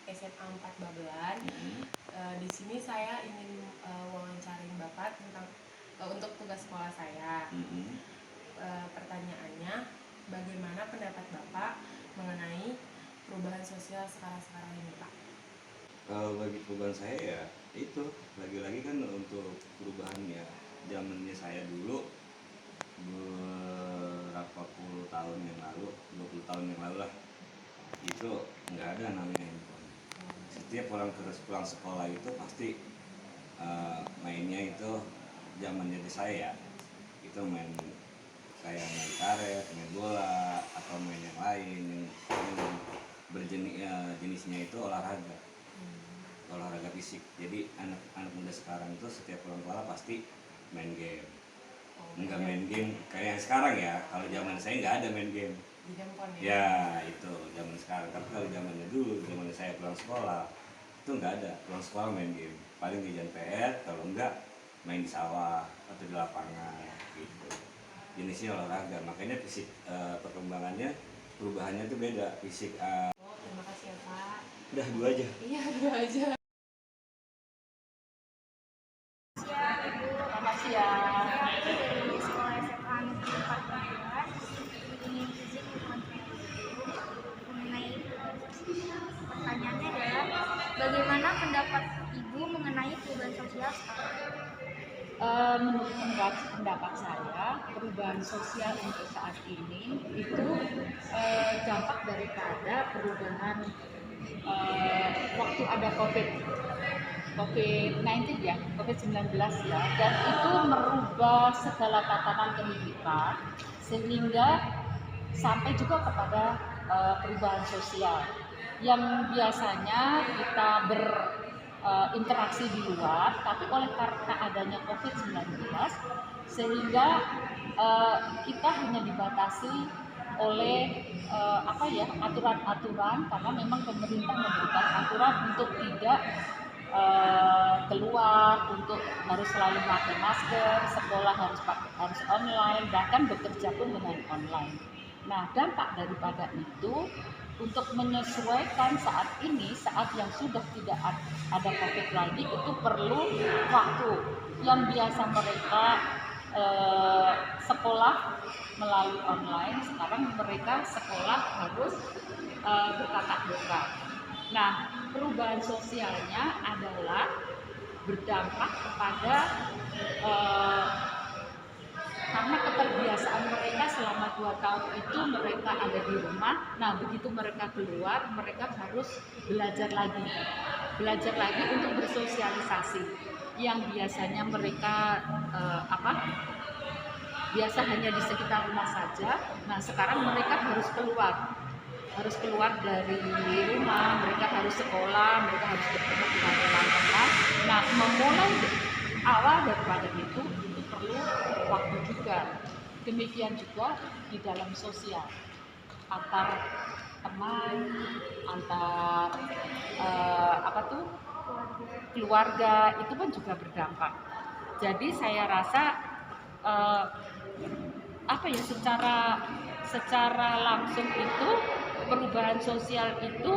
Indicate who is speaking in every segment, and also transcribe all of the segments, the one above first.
Speaker 1: SMA 4 Babelan. Di sini saya ingin wawancarin Bapak tentang untuk tugas sekolah saya. Pertanyaannya, bagaimana pendapat Bapak mengenai perubahan sosial sekarang ini, Pak?
Speaker 2: Kalau bagi perubahan saya ya itu lagi-lagi kan untuk perubahan ya zamannya saya dulu berapa puluh tahun yang lalu, 20 tahun yang lalu lah, itu nggak ada namanya handphone. Setiap orang terus pulang sekolah itu pasti mainnya itu zaman jadi saya ya, itu kayak main karet, main bola atau main yang lain yang jenisnya itu olahraga fisik. Jadi anak muda sekarang itu setiap pulang sekolah pasti main game. Enggak main game kayak yang sekarang ya. Kalau zaman saya nggak ada main game.
Speaker 1: Di handphone ya?
Speaker 2: Ya itu zaman sekarang. Tapi kalau zamannya dulu, zaman saya pulang sekolah itu nggak ada. Pulang sekolah main game. Paling jajan PR, kalau enggak main di sawah atau di lapangan gitu. Jenisnya olahraga. Makanya fisik perkembangannya, perubahannya itu beda. Fisik.
Speaker 1: Terima kasih ya, Pak.
Speaker 2: Udah dua aja.
Speaker 1: Iya, dua aja.
Speaker 3: Selamat siang. Dari sekolah SMA Negeri 4 Babelan, ingin izin mengenai pertanyaannya adalah bagaimana pendapat Ibu mengenai perubahan sosial sekarang?
Speaker 4: Menurut pendapat saya, perubahan sosial untuk saat ini itu dampak daripada perubahan waktu ada COVID-19 ya, COVID-19 ya, dan itu merubah segala tatanan kehidupan sehingga sampai juga kepada perubahan sosial yang biasanya kita berinteraksi di luar, tapi oleh karena adanya COVID-19 sehingga kita hanya dibatasi oleh aturan-aturan, karena memang pemerintah memberikan aturan untuk tidak keluar, untuk harus selalu pakai masker, sekolah harus online, bahkan bekerja pun dengan online. Nah, dampak daripada itu untuk menyesuaikan saat ini, saat yang sudah tidak ada COVID lagi, itu perlu waktu. Yang biasa mereka sekolah melalui online, sekarang mereka sekolah harus bertatap muka. Nah, perubahan sosialnya adalah berdampak kepada karena keterbiasaan mereka selama 2 tahun itu mereka ada di rumah. Nah, begitu mereka keluar, mereka harus belajar lagi untuk bersosialisasi. Yang biasanya mereka biasa hanya di sekitar rumah saja. Nah, sekarang mereka harus keluar dari rumah, mereka harus sekolah, mereka harus bertemu dengan teman-teman. Nah, memulai awal daripada itu perlu waktu juga. Demikian juga di dalam sosial, antar teman, antar keluarga, itu pun juga berdampak. Jadi saya rasa secara langsung itu perubahan sosial itu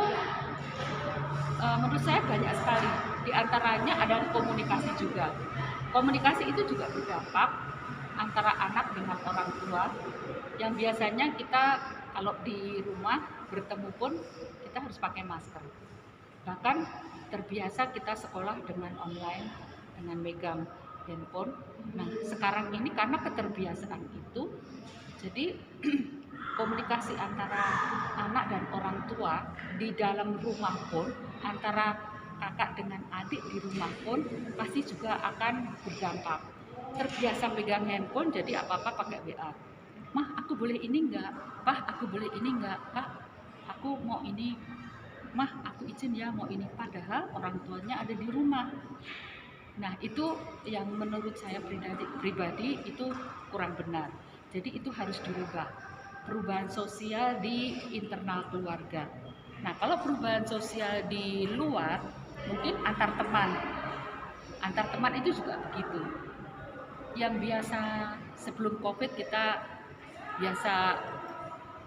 Speaker 4: menurut saya banyak sekali. Di antaranya adalah komunikasi juga. Komunikasi itu juga berdampak antara anak dengan orang tua. Yang biasanya kita kalau di rumah bertemu pun kita harus pakai masker. Bahkan terbiasa kita sekolah dengan online, dengan megang handphone. Nah, sekarang ini karena keterbiasaan itu, jadi komunikasi antara anak dan orang tua di dalam rumah pun, antara kakak dengan adik di rumah pun pasti juga akan berdampak. Terbiasa pegang handphone, jadi apa-apa pakai WA. Mah, aku boleh ini enggak? Pah, aku boleh ini enggak? Kak, aku mau ini. Mah, aku izin ya mau ini. Padahal orang tuanya ada di rumah. Nah, itu yang menurut saya pribadi itu kurang benar. Jadi itu harus dirubah. Perubahan sosial di internal keluarga. Nah, kalau perubahan sosial di luar, mungkin antar teman itu juga begitu. Yang biasa sebelum COVID kita biasa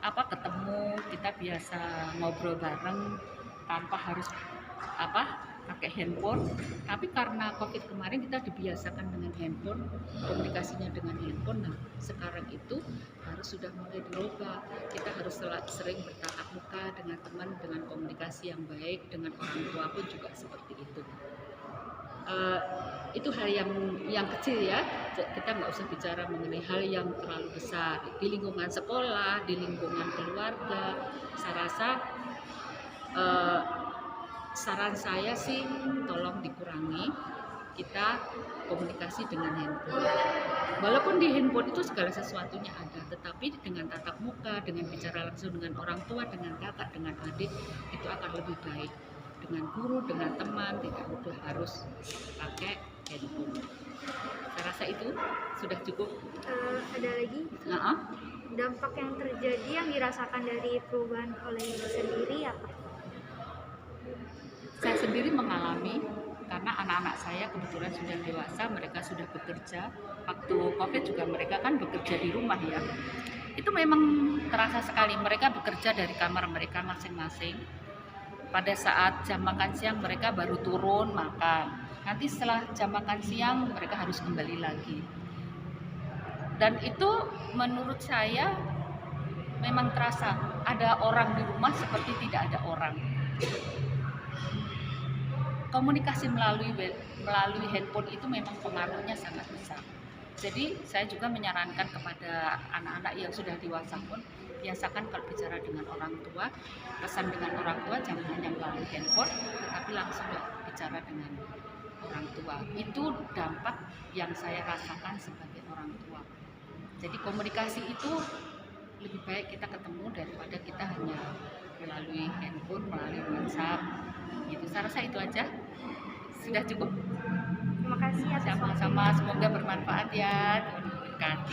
Speaker 4: ketemu, kita biasa ngobrol bareng, tanpa harus pakai handphone. Tapi karena COVID kemarin kita dibiasakan dengan handphone, komunikasinya dengan handphone. Nah, sekarang itu harus sudah mulai dirubah. Kita harus sering bertatap muka dengan teman, dengan komunikasi yang baik, dengan orang tua pun juga seperti itu. Itu hal yang kecil ya, kita nggak usah bicara mengenai hal yang terlalu besar. Di lingkungan sekolah, di lingkungan keluarga, saya rasa saran saya sih tolong dikurangi kita komunikasi dengan handphone. Walaupun di handphone itu segala sesuatunya ada, tetapi dengan tatap muka, dengan bicara langsung dengan orang tua, dengan kakak, dengan adik, itu akan lebih baik. Dengan guru, dengan teman, tidak perlu harus pakai handphone. Saya rasa itu sudah cukup.
Speaker 3: Ada lagi dampak yang terjadi yang dirasakan dari perubahan oleh ibu sendiri apa?
Speaker 4: Saya sendiri mengalami, karena anak-anak saya kebetulan sudah dewasa, mereka sudah bekerja. Waktu COVID juga mereka kan bekerja di rumah ya. Itu memang terasa sekali, mereka bekerja dari kamar mereka masing-masing. Pada saat jam makan siang mereka baru turun makan. Nanti setelah jam makan siang mereka harus kembali lagi. Dan itu menurut saya memang terasa ada orang di rumah seperti tidak ada orang. Komunikasi melalui handphone itu memang pengaruhnya sangat besar. Jadi saya juga menyarankan kepada anak-anak yang sudah dewasa pun, biasakan kalau bicara dengan orang tua, pesan dengan orang tua jangan hanya melalui handphone, tetapi langsung bicara dengan orang tua. Itu dampak yang saya rasakan sebagai orang tua. Jadi komunikasi itu lebih baik kita ketemu daripada kita hanya melalui handphone, melalui WhatsApp. Gitu. Saya rasa itu aja. Sudah cukup.
Speaker 3: Terima kasih atas
Speaker 4: Sama-sama, semoga bermanfaat ya. Tuhan memberkati.